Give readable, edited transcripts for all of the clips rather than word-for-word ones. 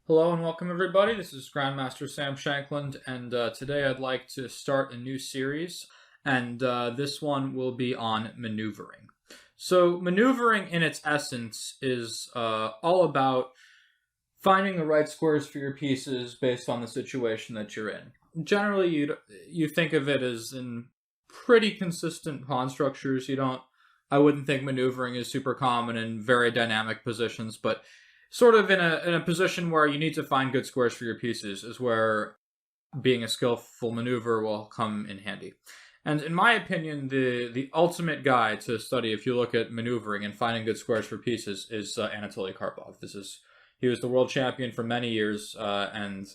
Hello and welcome everybody, this is Grandmaster Sam Shankland, and today I'd like to start a new series, and this one will be on maneuvering. So maneuvering in its essence is all about finding the right squares for your pieces based on the situation that you're in. Generally, you think of it as in pretty consistent pawn structures. I wouldn't think maneuvering is super common in very dynamic positions, but sort of in a position where you need to find good squares for your pieces is where being a skillful maneuver will come in handy. And in my opinion, the ultimate guide to study if you look at maneuvering and finding good squares for pieces is Anatoly Karpov. He was the world champion for many years, and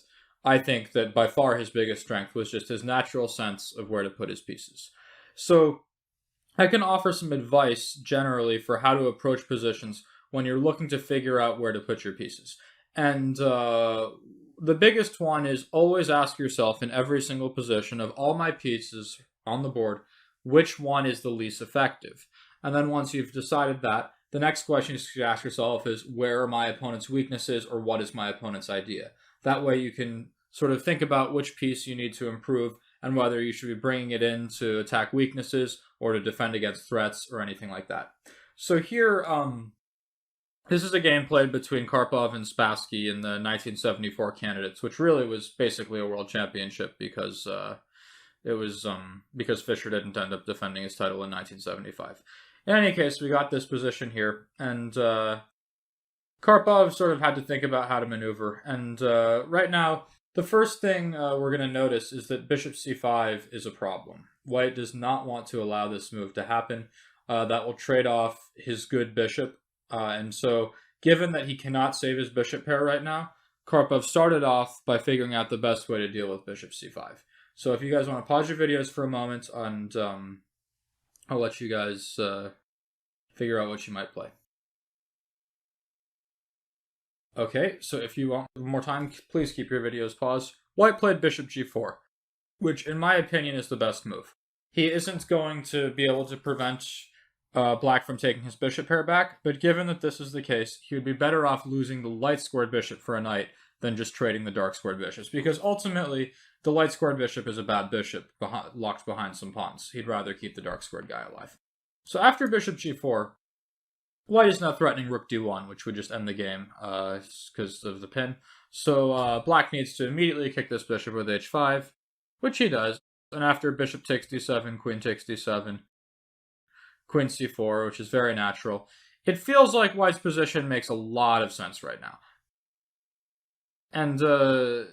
I think that by far his biggest strength was just his natural sense of where to put his pieces. So I can offer some advice generally for how to approach positions when you're looking to figure out where to put your pieces. And the biggest one is always ask yourself in every single position of all my pieces on the board, which one is the least effective? And then once you've decided that, the next question you should ask yourself is, where are my opponent's weaknesses, or what is my opponent's idea? That way you can sort of think about which piece you need to improve and whether you should be bringing it in to attack weaknesses or to defend against threats or anything like that. So here, this is a game played between Karpov and Spassky in the 1974 candidates, which really was basically a world championship because because Fischer didn't end up defending his title in 1975. In any case, we got this position here, and Karpov sort of had to think about how to maneuver. And right now, the first thing we're going to notice is that bishop c5 is a problem. White does not want to allow this move to happen. That will trade off his good bishop. And so, given that he cannot save his bishop pair right now, Karpov started off by figuring out the best way to deal with bishop c5. So if you guys want to pause your videos for a moment, and I'll let you guys figure out what you might play. Okay, so if you want more time, please keep your videos paused. White played bishop g4, which in my opinion is the best move. He isn't going to be able to prevent Black from taking his bishop pair back, but given that this is the case, he would be better off losing the light squared bishop for a knight than just trading the dark squared bishops, because ultimately the light squared bishop is a bad bishop locked behind some pawns. He'd rather keep the dark squared guy alive. So after bishop g4, White is now threatening rook d1, which would just end the game because of the pin. So Black needs to immediately kick this bishop with h5, which he does. And after bishop takes d7, queen takes d7, queen c4, which is very natural. It feels like White's position makes a lot of sense right now. And the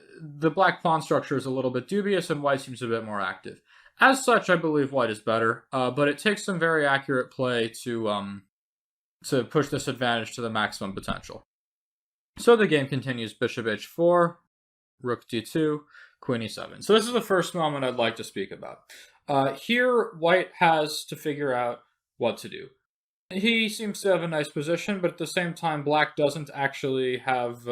black pawn structure is a little bit dubious, and White seems a bit more active. As such, I believe White is better, but it takes some very accurate play to push this advantage to the maximum potential. So the game continues: bishop h4, rook d2, queen e7. So this is the first moment I'd like to speak about. Here, White has to figure out what to do. He seems to have a nice position, but at the same time, Black doesn't actually have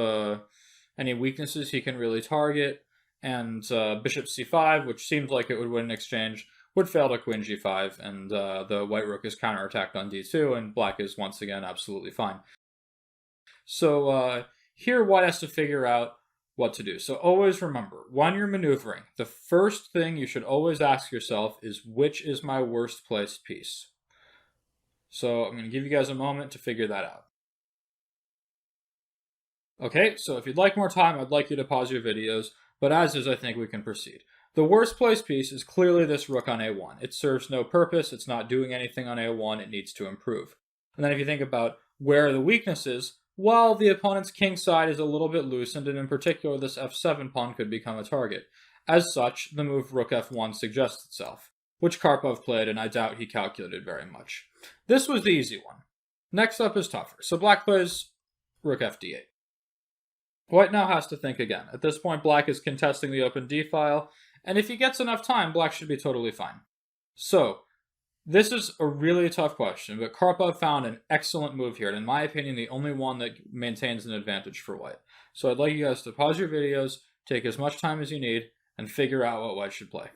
any weaknesses he can really target, and bishop c5, which seems like it would win an exchange, would fail to queen g5, and the white rook is counterattacked on d2, and Black is once again absolutely fine. So here White has to figure out what to do. So always remember, when you're maneuvering, the first thing you should always ask yourself is, which is my worst placed piece? So I'm going to give you guys a moment to figure that out. Okay, so if you'd like more time, I'd like you to pause your videos, but as is, I think we can proceed. The worst placed piece is clearly this rook on a1. It serves no purpose, it's not doing anything on a1, it needs to improve. And then if you think about where are the weaknesses, well, the opponent's king side is a little bit loosened, and in particular this f7 pawn could become a target. As such, the move rook f1 suggests itself, which Karpov played, and I doubt he calculated very much. This was the easy one. Next up is tougher. So Black plays rook fd8. White now has to think again. At this point, Black is contesting the open d-file, and if he gets enough time, Black should be totally fine. So, this is a really tough question, but Karpov found an excellent move here, and in my opinion, the only one that maintains an advantage for White. So I'd like you guys to pause your videos, take as much time as you need, and figure out what White should play.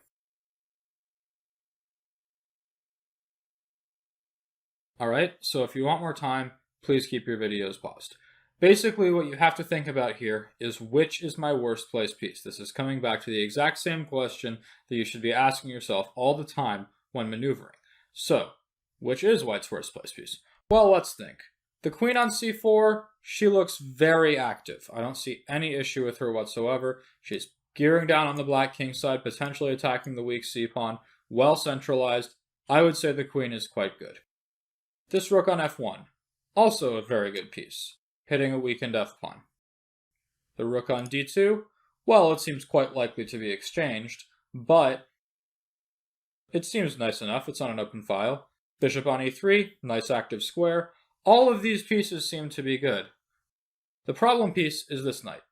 Alright, so if you want more time, please keep your videos paused. Basically, what you have to think about here is which is my worst place piece. This is coming back to the exact same question that you should be asking yourself all the time when maneuvering. So, which is white's worst place piece? Well, let's think. The queen on c4, she looks very active. I don't see any issue with her whatsoever. She's gearing down on the black king side, potentially attacking the weak c-pawn, well centralized. I would say the queen is quite good. This rook on f1, also a very good piece, hitting a weakened f-pawn. The rook on d2, well, it seems quite likely to be exchanged, but it seems nice enough. It's on an open file. Bishop on e3, nice active square. All of these pieces seem to be good. The problem piece is this knight.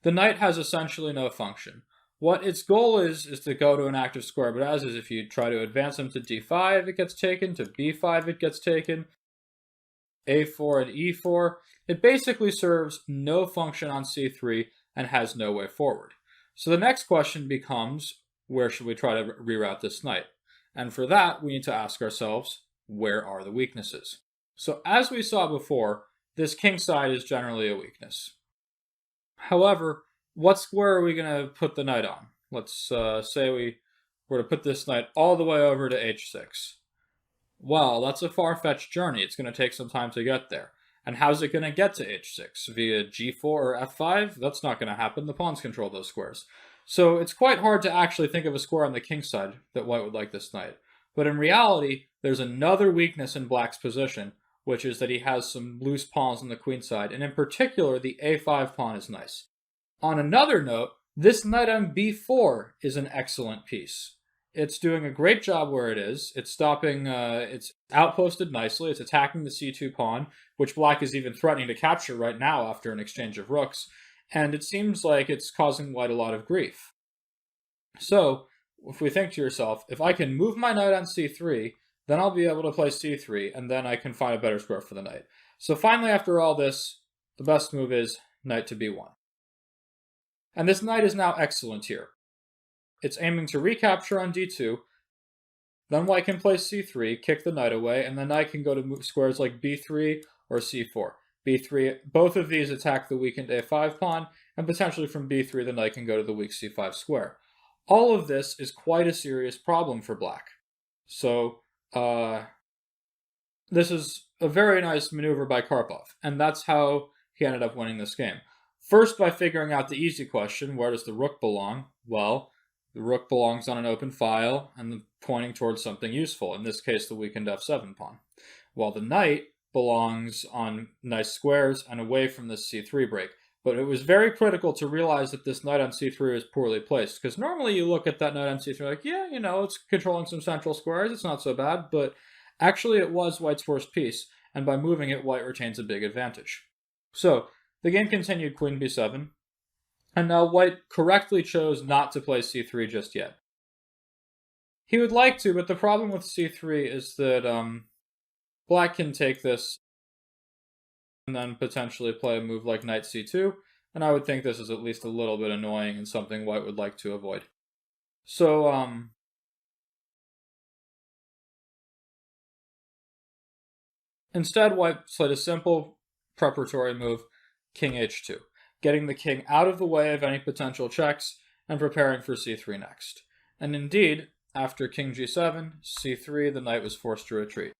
The knight has essentially no function. What its goal is to go to an active square, but as is, if you try to advance him to d5, it gets taken, to b5 it gets taken, a4 and e4. It basically serves no function on c3 and has no way forward. So the next question becomes, where should we try to reroute this knight? And for that, we need to ask ourselves, where are the weaknesses? So as we saw before, this king side is generally a weakness. However, what square are we going to put the knight on? Let's say we were to put this knight all the way over to h6. Well, that's a far-fetched journey. It's going to take some time to get there. And how's it going to get to h6? Via g4 or f5? That's not going to happen. The pawns control those squares. So it's quite hard to actually think of a square on the king side that white would like this knight. But in reality, there's another weakness in black's position, which is that he has some loose pawns on the queen side, and in particular, the a5 pawn is nice. On another note, this knight on b4 is an excellent piece. It's doing a great job where it is. It's stopping, it's outposted nicely. It's attacking the c2 pawn, which black is even threatening to capture right now after an exchange of rooks. And it seems like it's causing white a lot of grief. So, if we think to yourself, if I can move my knight on c3, then I'll be able to play c3, and then I can find a better square for the knight. So finally, after all this, the best move is knight to b1. And this knight is now excellent here. It's aiming to recapture on d2, then white can play c3, kick the knight away, and the knight can go to squares like b3 or c4. b3, both of these attack the weakened a5 pawn, and potentially from b3 the knight can go to the weak c5 square. All of this is quite a serious problem for black. So, this is a very nice maneuver by Karpov, and that's how he ended up winning this game. First, by figuring out the easy question, where does the rook belong? Well, the rook belongs on an open file and pointing towards something useful, in this case the weakened f7 pawn, while the knight belongs on nice squares and away from this c3 break. But it was very critical to realize that this knight on c3 is poorly placed, because normally you look at that knight on c3 like, yeah, you know, it's controlling some central squares, it's not so bad, but actually it was white's worst piece, and by moving it, white retains a big advantage. So, the game continued queen b7, and now white correctly chose not to play c3 just yet. He would like to, but the problem with c3 is that black can take this and then potentially play a move like knight c2, and I would think this is at least a little bit annoying and something white would like to avoid. So, instead, white played a simple preparatory move, king h2, getting the king out of the way of any potential checks and preparing for c3 next. And indeed, after king g7, c3, the knight was forced to retreat.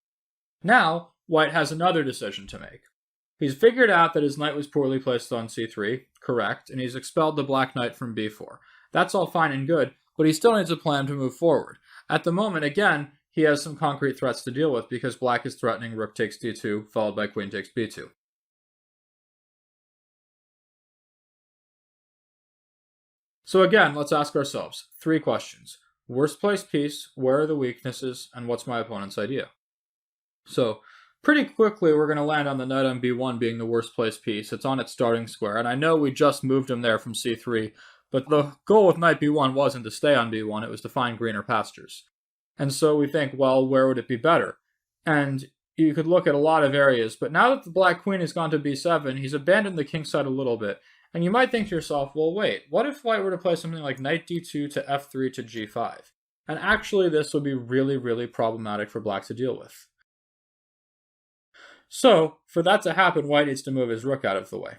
Now, white has another decision to make. He's figured out that his knight was poorly placed on c3, correct, and he's expelled the black knight from b4. That's all fine and good, but he still needs a plan to move forward. At the moment, again, he has some concrete threats to deal with because black is threatening rook takes d2, followed by queen takes b2. So again, let's ask ourselves 3 questions. Worst placed piece, where are the weaknesses, and what's my opponent's idea? So, pretty quickly we're going to land on the knight on b1 being the worst placed piece. It's on its starting square, and I know we just moved him there from c3, but the goal with knight b1 wasn't to stay on b1, it was to find greener pastures. And so we think, well, where would it be better? And you could look at a lot of areas, but now that the black queen has gone to b7, he's abandoned the king side a little bit. And you might think to yourself, well, wait, what if white were to play something like knight d2 to f3 to g5? And actually, this would be really, really problematic for black to deal with. So, for that to happen, white needs to move his rook out of the way.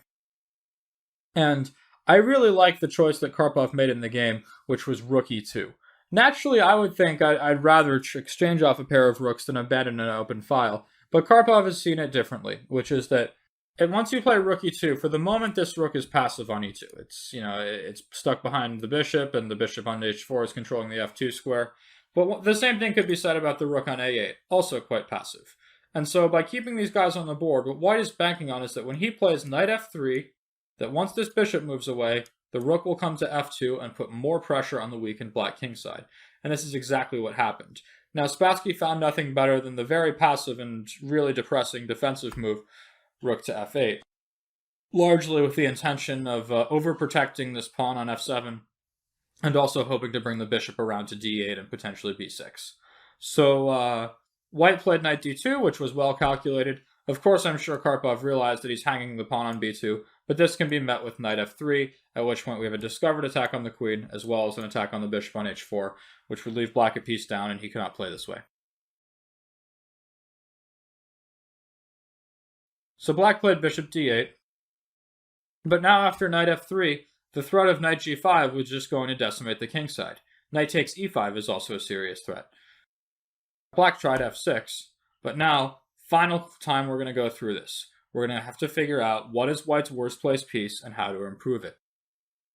And I really like the choice that Karpov made in the game, which was rook e2. Naturally, I would think I'd rather exchange off a pair of rooks than abandon an open file, but Karpov has seen it differently, which is that once you play rook e2, for the moment this rook is passive on e2. It's stuck behind the bishop, and the bishop on h4 is controlling the f2 square. But the same thing could be said about the rook on a8, also quite passive. And so by keeping these guys on the board, what white is banking on is that when he plays knight f3, that once this bishop moves away, the rook will come to f2 and put more pressure on the weakened black king side. And this is exactly what happened. Now, Spassky found nothing better than the very passive and really depressing defensive move, rook to f8, largely with the intention of overprotecting this pawn on f7 and also hoping to bring the bishop around to d8 and potentially b6. So white played knight d2, which was well calculated. Of course, I'm sure Karpov realized that he's hanging the pawn on b2, but this can be met with knight f3, at which point we have a discovered attack on the queen, as well as an attack on the bishop on h4, which would leave black a piece down, and he cannot play this way. So black played bishop d8, but now after knight f3, the threat of knight g5 was just going to decimate the king side. Knight takes e5 is also a serious threat. Black tried f6, but now, final time we're going to go through this. We're going to have to figure out what is white's worst placed piece and how to improve it.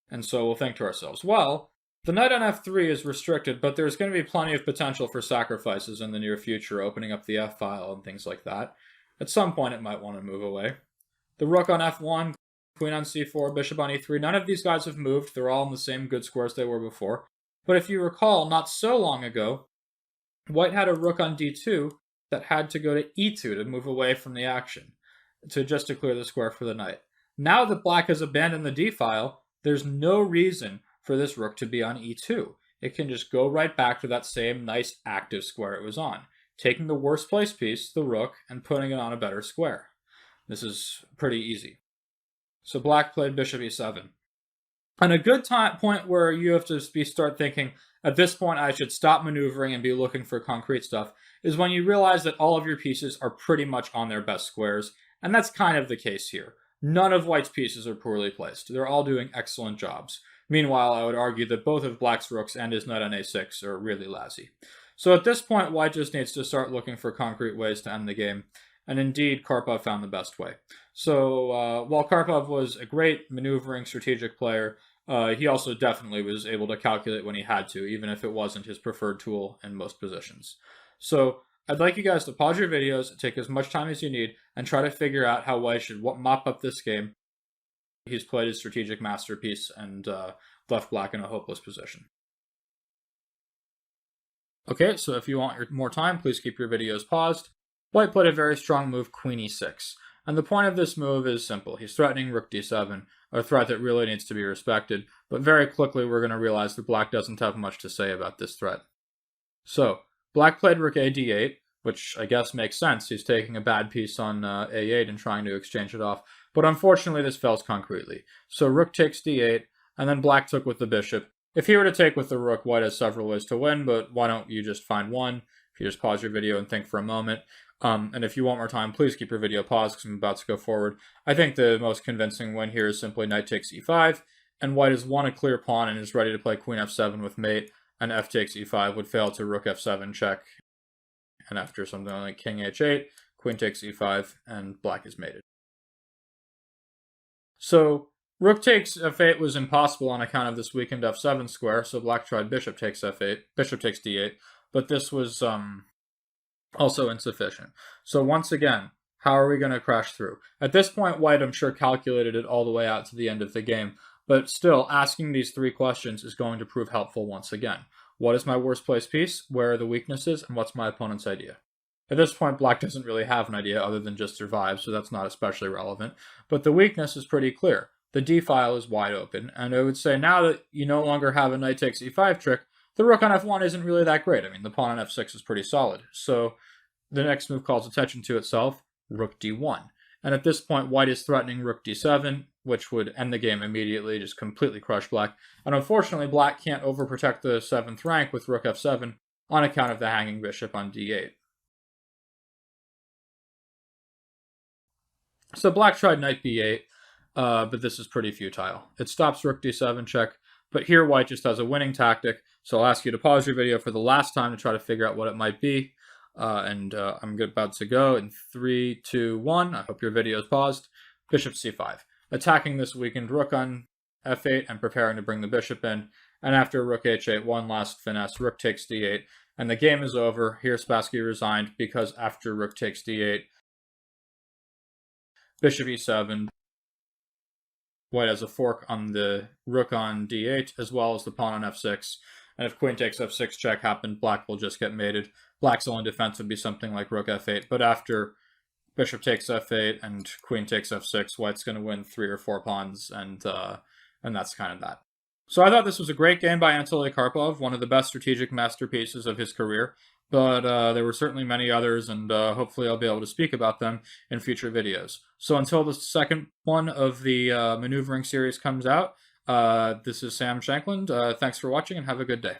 And so we'll think to ourselves, well, the knight on f3 is restricted, but there's going to be plenty of potential for sacrifices in the near future, opening up the f-file and things like that. At some point it might want to move away. The rook on f1, queen on c4, bishop on e3, none of these guys have moved. They're all in the same good squares they were before. But if you recall, not so long ago, white had a rook on d2 that had to go to e2 to move away from the action, just to clear the square for the knight. Now that black has abandoned the d-file, there's no reason for this rook to be on e2. It can just go right back to that same nice active square it was on, taking the worst placed piece, the rook, and putting it on a better square. This is pretty easy. So black played bishop e7. And a good point where you have to start thinking, at this point I should stop maneuvering and be looking for concrete stuff, is when you realize that all of your pieces are pretty much on their best squares, and that's kind of the case here. None of white's pieces are poorly placed. They're all doing excellent jobs. Meanwhile, I would argue that both of black's rooks and his knight on a6 are really lousy. So at this point, white just needs to start looking for concrete ways to end the game. And indeed, Karpov found the best way. So while Karpov was a great maneuvering strategic player, he also definitely was able to calculate when he had to, even if it wasn't his preferred tool in most positions. So I'd like you guys to pause your videos, take as much time as you need, and try to figure out how white should mop up this game. He's played his strategic masterpiece and left black in a hopeless position. Okay, so if you want more time, please keep your videos paused. White played a very strong move, queen e6. And the point of this move is simple. He's threatening rook d7, a threat that really needs to be respected, but very quickly we're going to realize that black doesn't have much to say about this threat. So, black played rook a d8, which I guess makes sense. He's taking a bad piece on a8 and trying to exchange it off. But unfortunately, this fails concretely. So rook takes d8, and then black took with the bishop. If he were to take with the rook, white has several ways to win, but why don't you just find one? If you just pause your video and think for a moment. And if you want more time, please keep your video paused because I'm about to go forward. I think the most convincing win here is simply knight takes e5, and white has won a clear pawn and is ready to play queen f7 with mate, and f takes e5 would fail to rook f7 check. And after something like king h8, queen takes e5, and black is mated. So rook takes f8 was impossible on account of this weakened f7 square, so black tried bishop takes f8, bishop takes d8, but this was also insufficient. So once again, how are we going to crash through? At this point, white, I'm sure, calculated it all the way out to the end of the game, but still, asking these three questions is going to prove helpful once again. What is my worst placed piece? Where are the weaknesses? And what's my opponent's idea? At this point, black doesn't really have an idea other than just survive, so that's not especially relevant. But the weakness is pretty clear. The d-file is wide open, and I would say now that you no longer have a knight takes e5 trick, the rook on f1 isn't really that great. I mean, the pawn on f6 is pretty solid. So the next move calls attention to itself, rook d1. And at this point, white is threatening rook d7, which would end the game immediately, just completely crush black. And unfortunately, black can't overprotect the 7th rank with rook f7 on account of the hanging bishop on d8. So black tried knight b8, but this is pretty futile. It stops rook d7 check, but here white just has a winning tactic, so I'll ask you to pause your video for the last time to try to figure out what it might be. I'm about to go in 3, 2, 1. I hope your video is paused. Bishop c5. Attacking this weakened rook on f8 and preparing to bring the bishop in. And after rook h8, one last finesse, rook takes d8. And the game is over. Here Spassky resigned because after rook takes d8, bishop e7, white has a fork on the rook on d8 as well as the pawn on f6. And if queen takes f6 check happened, black will just get mated. Black's only defense would be something like rook f8. But after bishop takes f8 and queen takes f6, white's going to win 3 or 4 pawns, and that's kind of that. So I thought this was a great game by Anatoly Karpov, one of the best strategic masterpieces of his career. But there were certainly many others, and hopefully I'll be able to speak about them in future videos. So until the second one of the maneuvering series comes out, this is Sam Shankland. Thanks for watching, and have a good day.